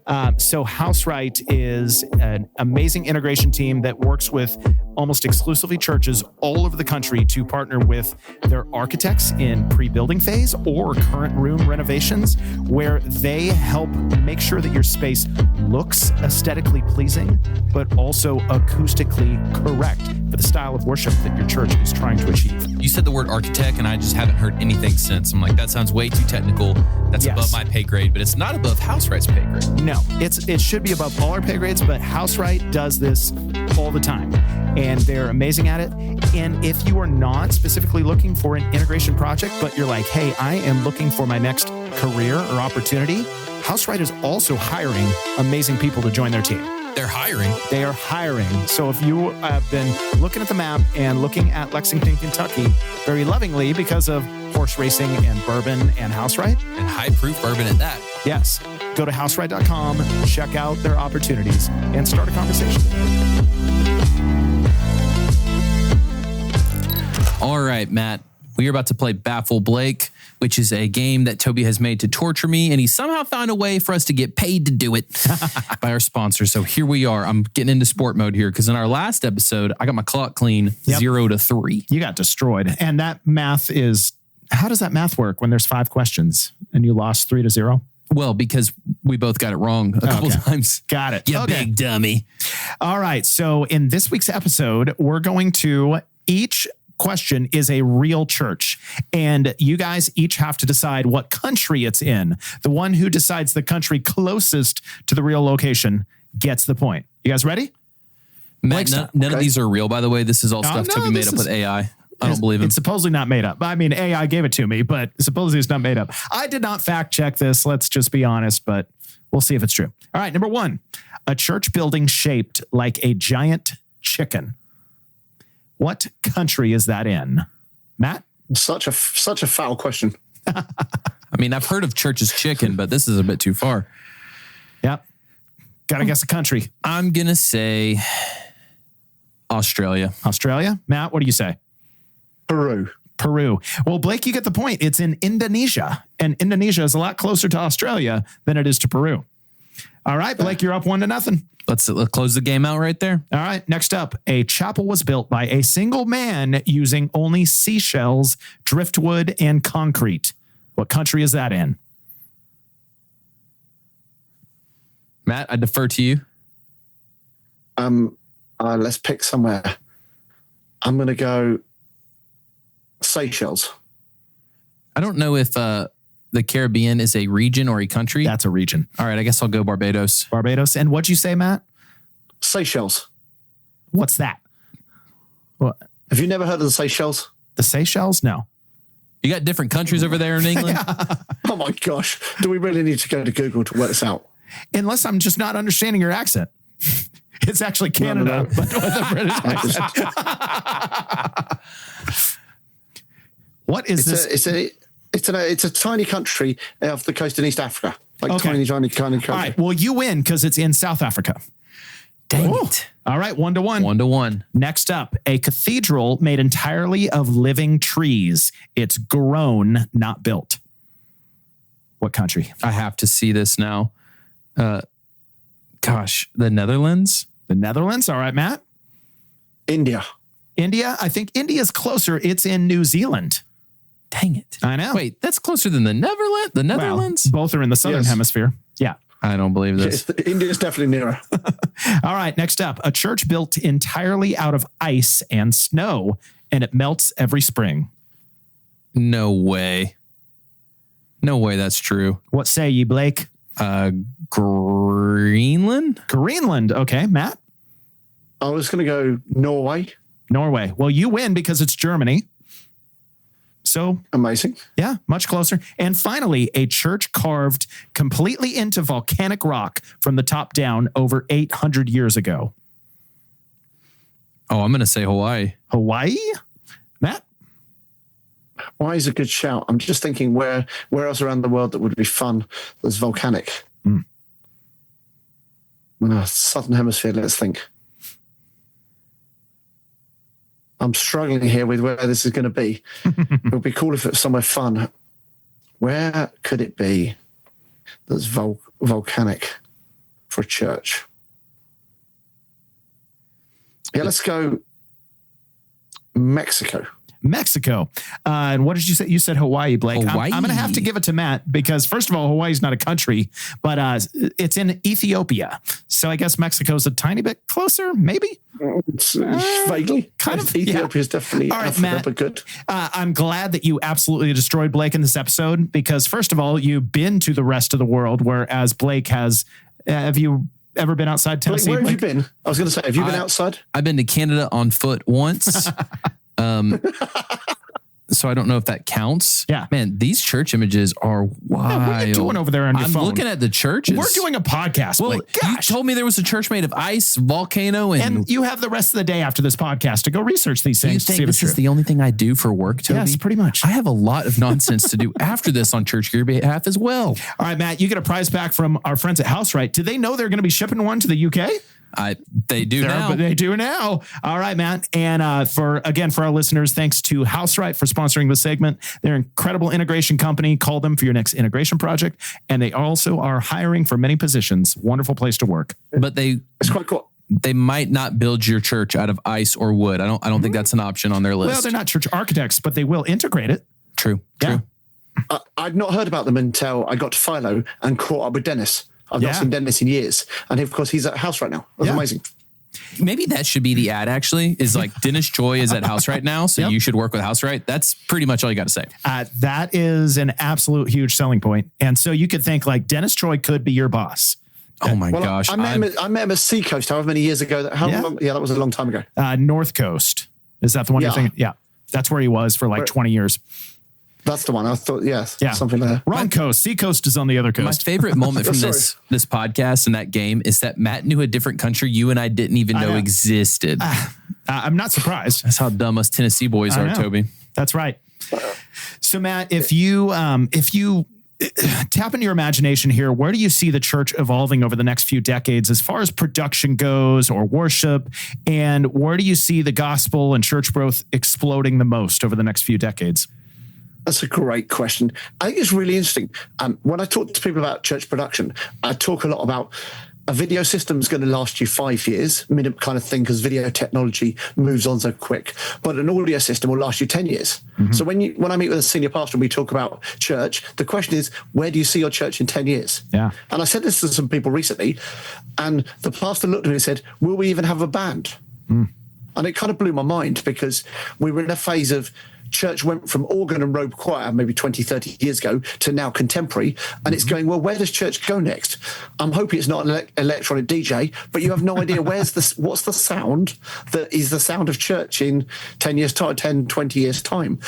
So HouseRight is an amazing integration team that works with almost exclusively churches all over the country to partner with their architects in pre-building phase or current room renovations, where they help make sure that your space looks aesthetically pleasing, but also acoustically correct for the style of worship that your church is trying to achieve. You said the word architect, and I just haven't heard anything since. I'm like, that sounds way too technical. That's above my pay grade, but it's not above HouseRight's pay grade. No, it should be above all our pay grades, but HouseRight does this all the time, and they're amazing at it. And if you are not specifically looking for an integration project, but you're like, hey, I am looking for my next career or opportunity, HouseRight is also hiring amazing people to join their team. They're hiring. They are hiring. So if you have been looking at the map and looking at Lexington, Kentucky, very lovingly because of horse racing and bourbon and HouseRight. And high-proof bourbon at that. Yes. Go to houseright.com, check out their opportunities, and start a conversation. All right, Matt. We are about to play Baffle Blake, which is a game that Toby has made to torture me, and he somehow found a way for us to get paid to do it by our sponsor. So here we are. I'm getting into sport mode here because in our last episode, I got my clock clean 0 to 3. You got destroyed. And that math is, how does that math work when there's 5 questions and you lost 3 to 0? Well, because we both got it wrong a couple times. Got it. You big dummy. All right. So in this week's episode, we're going to each question is a real church, and you guys each have to decide what country it's in. The one who decides the country closest to the real location gets the point. You guys ready? Matt, none of these are real, by the way. This is all stuff Toby made up with AI. I don't believe him. It's supposedly not made up. I mean, AI gave it to me, but supposedly it's not made up. I did not fact check this. Let's just be honest, but we'll see if it's true. All right, number 1, a church building shaped like a giant chicken. What country is that in? Matt? Such a foul question. I mean, I've heard of church's chicken, but this is a bit too far. Yep. Got to guess a country. I'm going to say Australia. Australia? Matt, what do you say? Peru. Well, Blake, you get the point. It's in Indonesia, and Indonesia is a lot closer to Australia than it is to Peru. All right, Blake, you're up 1-0. Let's close the game out right there. All right, next up, a chapel was built by a single man using only seashells, driftwood, and concrete. What country is that in? Matt, I defer to you. Let's pick somewhere. I'm going to go Seychelles. I don't know if the Caribbean is a region or a country. That's a region. All right, I guess I'll go Barbados. Barbados. And what'd you say, Matt? Seychelles. What's that? What? Have you never heard of the Seychelles? The Seychelles? No. You got different countries over there in England? Oh my gosh. Do we really need to go to Google to work this out? Unless I'm just not understanding your accent. It's actually Canada, No. but with a British accent. What is this? It's a tiny country off the coast in East Africa. Like tiny country. All right. Well, you win because it's in South Africa. Dang it. All right. 1-1. 1-1. Next up, a cathedral made entirely of living trees. It's grown, not built. What country? I have to see this now. Gosh, the Netherlands? The Netherlands. All right, Matt. India. I think India's closer. It's in New Zealand. Dang it. I know. Wait, that's closer than the Netherlands? Well, both are in the southern hemisphere. Yeah. I don't believe this. India's definitely nearer. All right, next up, a church built entirely out of ice and snow, and it melts every spring. No way. No way that's true. What say ye, Blake? Greenland? Greenland. Okay, Matt? I was going to go Norway. Well, you win because it's Germany. So amazing. Yeah, much closer. And finally, a church carved completely into volcanic rock from the top down over 800 years ago. Oh, I'm going to say Hawaii. Hawaii? Matt? Hawaii's a good shout. I'm just thinking where else around the world that would be fun that's volcanic. Southern Hemisphere, let's think. I'm struggling here with where this is going to be. It would be cool if it was somewhere fun. Where could it be that's volcanic? for a church. Yeah, let's go Mexico. And what did you say? You said Hawaii, Blake. Hawaii. I'm going to have to give it to Matt because, first of all, Hawaii's not a country, but it's in Ethiopia. So I guess Mexico's a tiny bit closer, maybe? It's vaguely. Kind of. Ethiopia is definitely all right, Africa, Matt, but good. I'm glad that you absolutely destroyed Blake in this episode because, first of all, you've been to the rest of the world, whereas Blake has. Have you ever been outside Tennessee? Blake, where have you been? I was going to say, have you been outside? I've been to Canada on foot once. So I don't know if that counts. Yeah. Man, these church images are wild. Yeah, what are you doing over there on your phone? I'm looking at the churches. We're doing a podcast. Well, Blake. Gosh. you told me there was a church made of ice, volcano, And you have the rest of the day after this podcast to go research these you things. think this is the only thing I do for work, Toby? Yes, pretty much. I have a lot of nonsense to do after this on Church Gear behalf as well. All right, Matt, you get a prize back from our friends at HouseRight. Did they know they're going to be shipping one to the UK? They do now. But they do now. All right, Matt. And for our listeners, thanks to HouseRight for sponsoring this segment. They're an incredible integration company. Call them for your next integration project. And they also are hiring for many positions. Wonderful place to work. But It's quite cool. they might not build your church out of ice or wood. I don't think that's an option on their list. Well, they're not church architects, but they will integrate it. True. Yeah. I'd not heard about them until I got to Philo and caught up with Dennis. I've not seen Dennis in years. And of course, he's at HouseRight now. That's amazing. Maybe that should be the ad, actually, is like Dennis Choi is at HouseRight now, so you should work with HouseRight. That's pretty much all you got to say. That is an absolute huge selling point. And so you could think like Dennis Choi could be your boss. Oh my gosh. I met him at Seacoast however many years ago. That was a long time ago. North Coast. Is that the one you're thinking? Yeah. That's where he was for like 20 years. That's the one. I thought, something like that. Wrong coast. Seacoast is on the other coast. My favorite moment from this podcast and that game is that Matt knew a different country you and I didn't even know existed. I'm not surprised. That's how dumb us Tennessee boys are, Toby. That's right. So Matt, if you tap into your imagination here, where do you see the church evolving over the next few decades as far as production goes or worship? And where do you see the gospel and church growth exploding the most over the next few decades? That's a great question. I think it's really interesting. When I talk to people about church production, I talk a lot about a video system is going to last you 5 years, minimum kind of thing, because video technology moves on so quick. But an audio system will last you 10 years. Mm-hmm. So when I meet with a senior pastor and we talk about church, the question is, where do you see your church in 10 years? Yeah. And I said this to some people recently, and the pastor looked at me and said, will we even have a band? Mm. And it kind of blew my mind because we were in a phase of church went from organ and robe choir maybe 20, 30 years ago to now contemporary. And it's going, well, where does church go next? I'm hoping it's not an electronic DJ, but you have no idea what's the sound that is the sound of church in 10 years time, 10, 20 years time.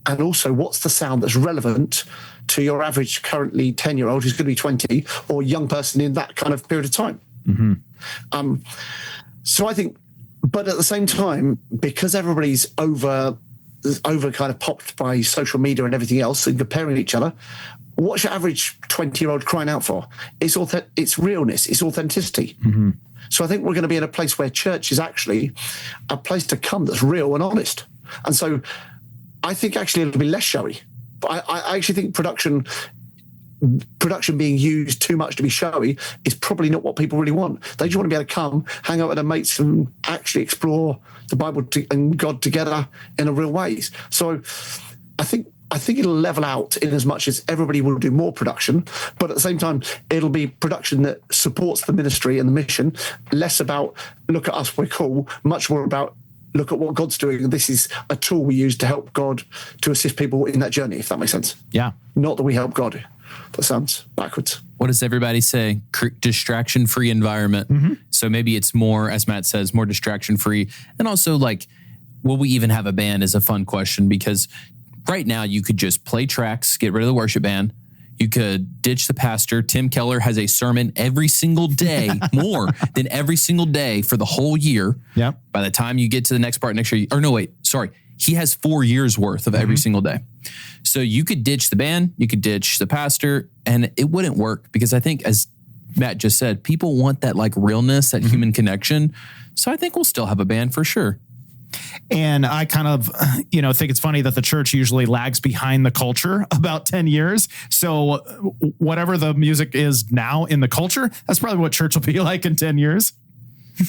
And also what's the sound that's relevant to your average currently 10-year-old who's going to be 20 or young person in that kind of period of time. Mm-hmm. So I think, but at the same time, because everybody's over kind of popped by social media and everything else and comparing each other, what's your average 20-year-old crying out for? It's realness, it's authenticity. Mm-hmm. So I think we're going to be in a place where church is actually a place to come that's real and honest. And so I think actually it'll be less showy. But I actually think production being used too much to be showy is probably not what people really want. They just want to be able to come, hang out with their mates and actually explore the Bible and God together in a real ways. So I think it'll level out in as much as everybody will do more production, but at the same time, it'll be production that supports the ministry and the mission, less about look at us, we're cool, much more about look at what God's doing. And this is a tool we use to help God to assist people in that journey, if that makes sense. Yeah. Not that we help God. That sounds backwards. What does everybody say? Distraction-free environment. Mm-hmm. So maybe it's more, as Matt says, more distraction-free. And also, like, will we even have a band is a fun question, because right now you could just play tracks, get rid of the worship band. You could ditch the pastor. Tim Keller has a sermon every single day, more than every single day for the whole year. Yeah. By the time you get to the next part next year, he has 4 years worth of every single day. So you could ditch the band, you could ditch the pastor, and it wouldn't work, because I think, as Matt just said, people want that like realness, that human connection. So I think we'll still have a band for sure. And I kind of, think it's funny that the church usually lags behind the culture about 10 years. So whatever the music is now in the culture, that's probably what church will be like in 10 years.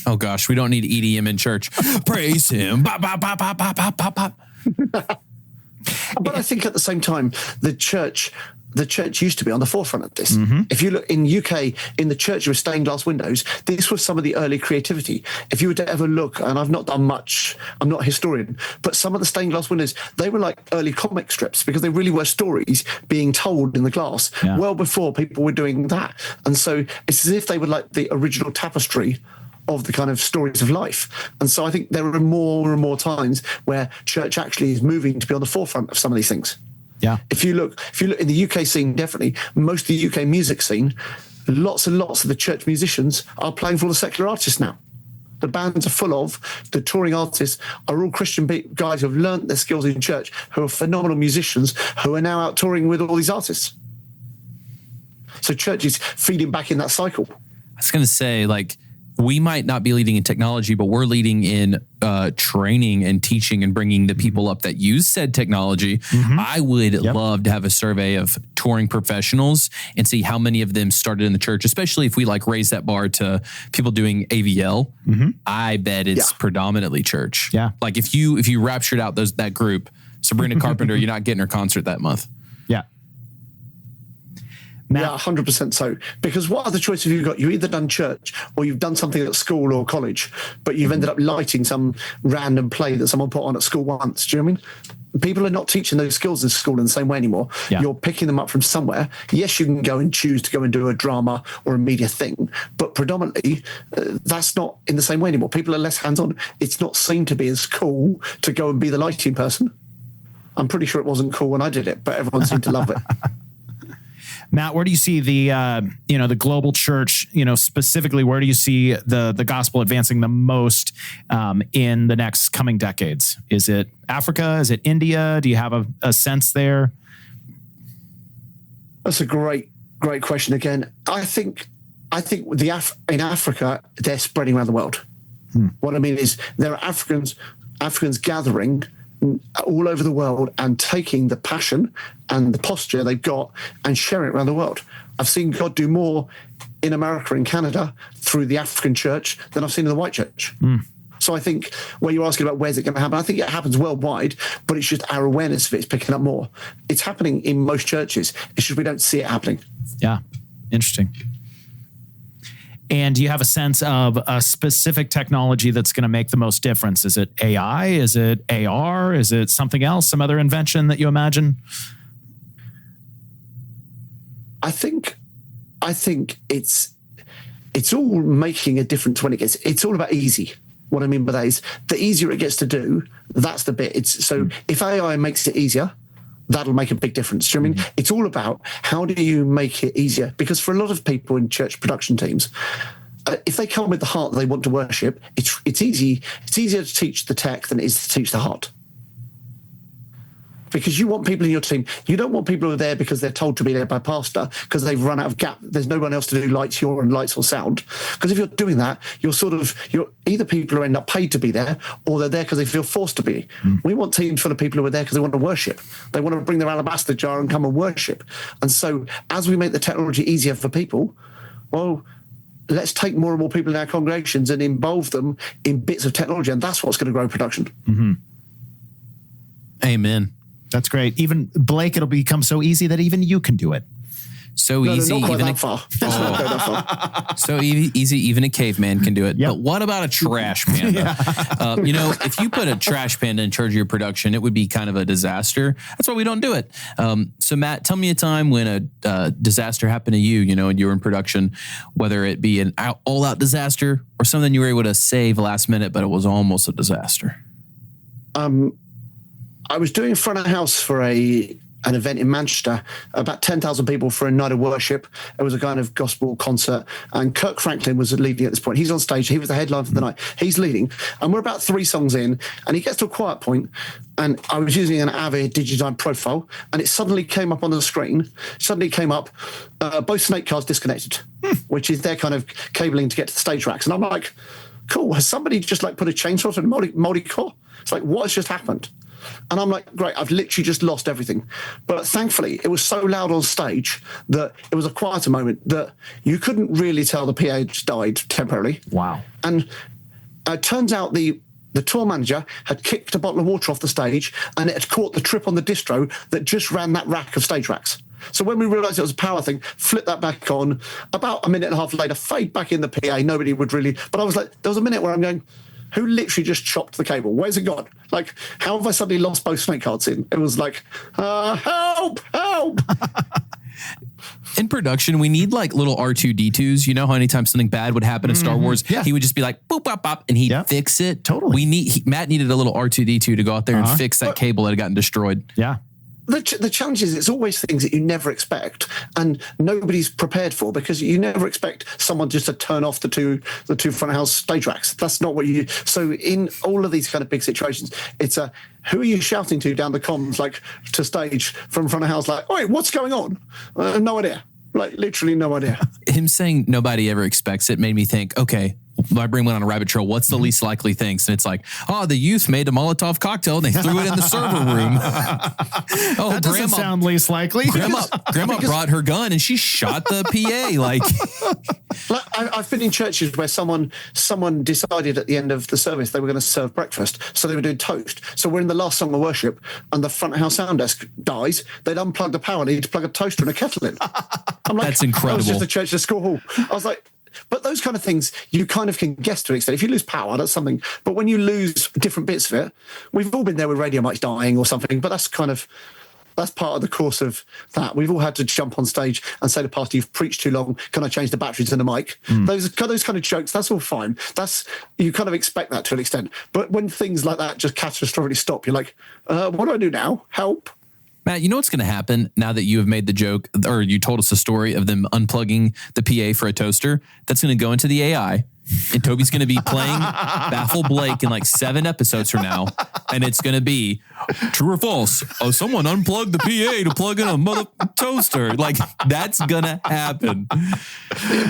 Oh gosh, we don't need EDM in church. Praise him. Bop, bop, bop, bop, bop, bop, bop, bop. But I think at the same time, the church used to be on the forefront of this. Mm-hmm. If you look in UK, in the church with stained glass windows, this was some of the early creativity. If you were to ever look, and I've not done much, I'm not a historian, but some of the stained glass windows, they were like early comic strips because they really were stories being told in the glass well before people were doing that. And so it's as if they were like the original tapestry of the kind of stories of life. And so I think there are more and more times where church actually is moving to be on the forefront of some of these things. Yeah. If you look in the UK scene, definitely most of the UK music scene, lots and lots of the church musicians are playing for all the secular artists now. The bands are full of, the touring artists are all Christian guys who have learnt their skills in church, who are phenomenal musicians, who are now out touring with all these artists. So church is feeding back in that cycle. I was going to say, we might not be leading in technology, but we're leading in training and teaching and bringing the people up that use said technology. Mm-hmm. I would love to have a survey of touring professionals and see how many of them started in the church, especially if we raise that bar to people doing AVL. Mm-hmm. I bet it's predominantly church. Yeah. If you raptured out that group, Sabrina Carpenter, you're not getting her concert that month. Yeah. Yeah, 100% so. Because what other choice have you got? You've either done church or you've done something at school or college, but you've ended up lighting some random play that someone put on at school once. Do you know what I mean? People are not teaching those skills in school in the same way anymore. Yeah. You're picking them up from somewhere. Yes, you can go and choose to go and do a drama or a media thing, but predominantly that's not in the same way anymore. People are less hands-on. It's not seen to be as cool to go and be the lighting person. I'm pretty sure it wasn't cool when I did it, but everyone seemed to love it. Matt, where do you see the global church, specifically, where do you see the gospel advancing the most in the next coming decades? Is it Africa? Is it India? Do you have a sense there? That's a great question again. I think in Africa, they're spreading around the world. What I mean is there are Africans gathering all over the world and taking the passion and the posture they've got and sharing it around the world. I've seen God do more in America and Canada through the African church than I've seen in the white church. So I think where you're asking about where's it going to happen, I think it happens worldwide, but it's just our awareness of it's picking up more. It's happening in most churches. It's just we don't see it happening. Yeah, interesting. And do you have a sense of a specific technology that's going to make the most difference? Is it AI? Is it AR? Is it something else? Some other invention that you imagine? I think it's all making a difference when it's all about easy. What I mean by that is the easier it gets to do, that's the bit. If AI makes it easier, that'll make a big difference. Do you know what I mean? It's all about how do you make it easier? Because for a lot of people in church production teams, if they come with the heart that they want to worship, it's easy. It's easier to teach the tech than it is to teach the heart. Because you want people in your team. You don't want people who are there because they're told to be there by pastor because they've run out of gap. There's no one else to do lights or sound. Because if you're doing that, you're either people who end up paid to be there or they're there because they feel forced to be. We want teams full of people who are there because they want to worship. They want to bring their alabaster jar and come and worship. And so as we make the technology easier for people, well, let's take more and more people in our congregations and involve them in bits of technology. And that's what's going to grow production. Mm-hmm. Amen. That's great. Even Blake, it'll become so easy that even you can do it. So easy, not even that far. So easy, even a caveman can do it. Yep. But what about a trash panda? If you put a trash panda in charge of your production, it would be kind of a disaster. That's why we don't do it. So Matt, tell me a time when a disaster happened to you, and you were in production, whether it be an all-out disaster or something you were able to save last minute, but it was almost a disaster. I was doing front of house for an event in Manchester, about 10,000 people for a night of worship. It was a kind of gospel concert, and Kirk Franklin was leading at this point. He's on stage. He was the headline for the night. He's leading, and we're about 3 songs in, and he gets to a quiet point, and I was using an Avid Digidime profile, and it suddenly came up on the screen. Both snake cards disconnected, which is their kind of cabling to get to the stage racks. And I'm like, cool. Has somebody just like put a chainsaw to the moldy core? It's like, what has just happened? And I'm like, great, I've literally just lost everything. But thankfully, it was so loud on stage that it was a quieter moment that you couldn't really tell the PA just died temporarily. Wow. And it turns out the tour manager had kicked a bottle of water off the stage and it had caught the trip on the distro that just ran that rack of stage racks. So when we realised it was a power thing, flipped that back on. About a minute and a half later, fade back in the PA. Nobody would really... But I was like, there was a minute where I'm going, who literally just chopped the cable? Where's it gone? Like, how have I suddenly lost both snake cards in? It was like, help! In production, we need like little R2-D2s. You know how anytime something bad would happen in Star Wars, he would just be like, boop, bop, bop, and he'd fix it. Totally. Matt needed a little R2-D2 to go out there and fix that cable that had gotten destroyed. Yeah. The challenge is it's always things that you never expect and nobody's prepared for, because you never expect someone just to turn off the two front of house stage racks. That's not what you... So in all of these kind of big situations, it's who are you shouting to down the comms, like to stage from front of house, like, "Oi, what's going on?" No idea. Like, literally no idea. Him saying nobody ever expects it made me think, okay, my brain went on a rabbit trail. What's the least likely things? And it's like, the youth made a Molotov cocktail and they threw it in the server room. That doesn't sound least likely. Grandma brought her gun and she shot the PA. Like I've been in churches where someone decided at the end of the service they were going to serve breakfast, so they were doing toast. So we're in the last song of worship, and the front of house sound desk dies. They'd unplug the power and need to plug a toaster and a kettle in. I'm like, that's incredible. It was just a church to school hall. I was like. But those kind of things, you kind of can guess to an extent. If you lose power, that's something. But when you lose different bits of it, we've all been there with radio mics dying or something, but that's part of the course of that. We've all had to jump on stage and say to the pastor, "You've preached too long. Can I change the batteries in the mic?" Those kind of jokes, that's all fine. You kind of expect that to an extent. But when things like that just catastrophically stop, you're like, what do I do now? Help. Matt, you know what's going to happen now that you have made the joke, or you told us a story of them unplugging the PA for a toaster? That's going to go into the AI, and Toby's going to be playing Baffle Blake in like 7 episodes from now, and it's going to be true or false. Oh, someone unplugged the PA to plug in a mother toaster. Like, that's going to happen.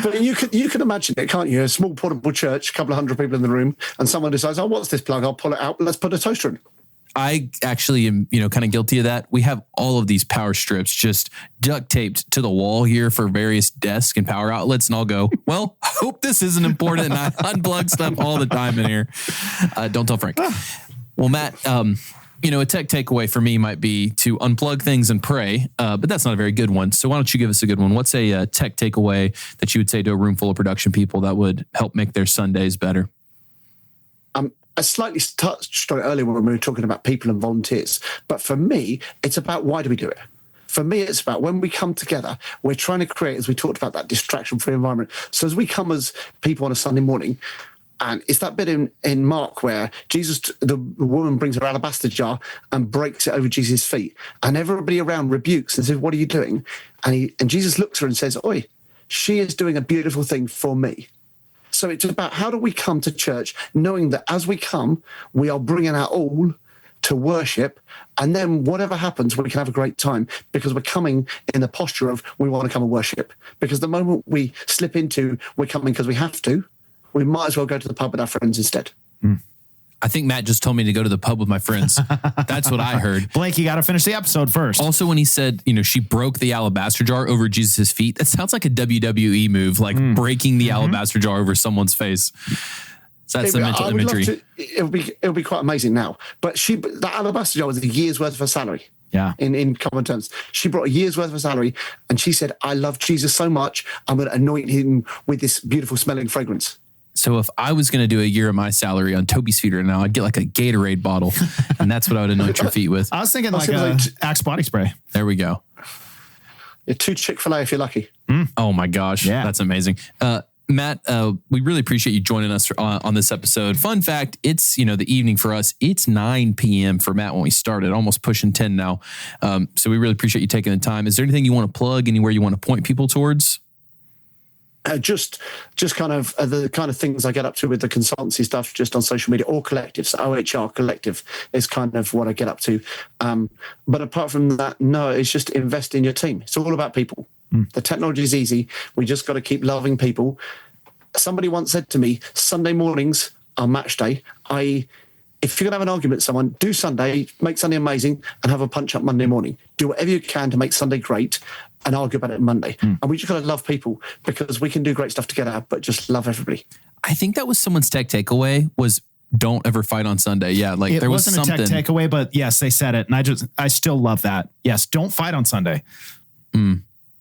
But you can imagine it, can't you? A small portable church, a couple of hundred people in the room, and someone decides, "Oh, what's this plug? I'll pull it out. Let's put a toaster in." I actually am, kind of guilty of that. We have all of these power strips just duct taped to the wall here for various desks and power outlets. And I'll go, well, I hope this isn't important. And I unplug stuff all the time in here. Don't tell Frank. Well, Matt, a tech takeaway for me might be to unplug things and pray, but that's not a very good one. So why don't you give us a good one? What's a tech takeaway that you would say to a room full of production people that would help make their Sundays better? I slightly touched on it earlier when we were talking about people and volunteers. But for me, it's about why do we do it? For me, it's about when we come together, we're trying to create, as we talked about, that distraction-free environment. So as we come as people on a Sunday morning, and it's that bit in Mark where the woman brings her alabaster jar and breaks it over Jesus' feet. And everybody around rebukes and says, "What are you doing?" And Jesus looks at her and says, "Oi, she is doing a beautiful thing for me." So it's about how do we come to church knowing that as we come, we are bringing our all to worship, and then whatever happens, we can have a great time because we're coming in the posture of we want to come and worship. Because the moment we slip into we're coming because we have to, we might as well go to the pub with our friends instead. I think Matt just told me to go to the pub with my friends. That's what I heard. Blake, you got to finish the episode first. Also, when he said, she broke the alabaster jar over Jesus' feet, that sounds like a WWE move, like breaking the alabaster jar over someone's face. So that's the mental imagery. It'll be quite amazing now. But that alabaster jar was a year's worth of her salary. Yeah. In common terms. She brought a year's worth of her salary and she said, "I love Jesus so much, I'm going to anoint him with this beautiful smelling fragrance." So if I was going to do a year of my salary on Toby's feet right now, I'd get like a Gatorade bottle, and that's what I would anoint your feet with. I was thinking like Axe body spray. There we go. Yeah, 2 Chick-fil-A if you're lucky. Oh my gosh, that's amazing. Matt, we really appreciate you joining us on this episode. Fun fact, it's the evening for us. It's 9 p.m. for Matt when we started, almost pushing 10 now. So we really appreciate you taking the time. Is there anything you want to plug, anywhere you want to point people towards? Just kind of the kind of things I get up to with the consultancy stuff just on social media or collectives. OHR Collective is kind of what I get up to. But apart from that, no, it's just invest in your team. It's all about people. The technology is easy. We just got to keep loving people. Somebody once said to me, Sunday mornings are match day. If you're going to have an argument with someone, do Sunday, make Sunday amazing, and have a punch-up Monday morning. Do whatever you can to make Sunday great and argue about it Monday. And we just got to love people, because we can do great stuff together, but just love everybody. I think that was someone's tech takeaway was don't ever fight on Sunday. Yeah, like it there was wasn't something. a tech takeaway, but yes, they said it. And I still love that. Yes, don't fight on Sunday.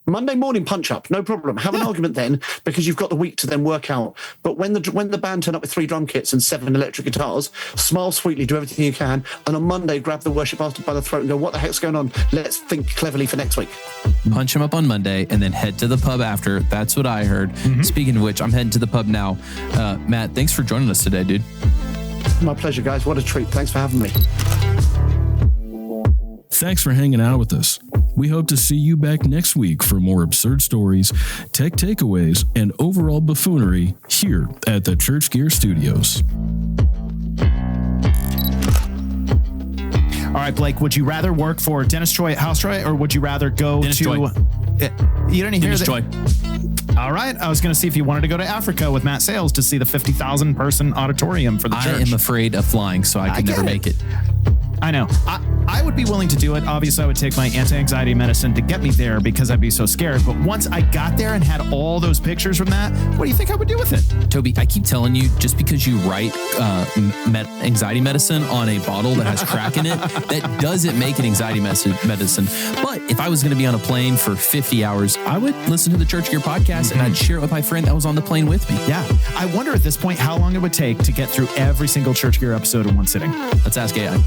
Monday morning punch up, no problem. Have an argument then, because you've got the week to then work out. But when the band turn up with 3 drum kits and 7 electric guitars, smile sweetly, do everything you can, and on Monday grab the worship pastor by the throat and go, what the heck's going on? Let's think cleverly for next week. Punch him up on Monday and then head to the pub after. That's what I heard. Speaking of which, I'm heading to the pub now. Matt, thanks for joining us today, dude. My pleasure, guys. What a treat. Thanks for having me. Thanks for hanging out with us. We hope to see you back next week for more absurd stories, tech takeaways, and overall buffoonery here at the Church Gear Studios. All right, Blake, would you rather work for Dennis Troy at HouseRight, or would you rather go Dennis to... Troy. You didn't hear Dennis that? Troy. All right. I was going to see if you wanted to go to Africa with Matt Sales to see the 50,000 person auditorium for the church. I am afraid of flying, so I could never make it. I know. I would be willing to do it. Obviously, I would take my anti-anxiety medicine to get me there because I'd be so scared. But once I got there and had all those pictures from that, what do you think I would do with it? Toby, I keep telling you, just because you write anxiety medicine on a bottle that has crack in it, that doesn't make it anxiety medicine. But if I was going to be on a plane for 50 hours, I would listen to the Church Gear podcast and I'd share it with my friend that was on the plane with me. Yeah. I wonder at this point how long it would take to get through every single Church Gear episode in one sitting. Let's ask AI.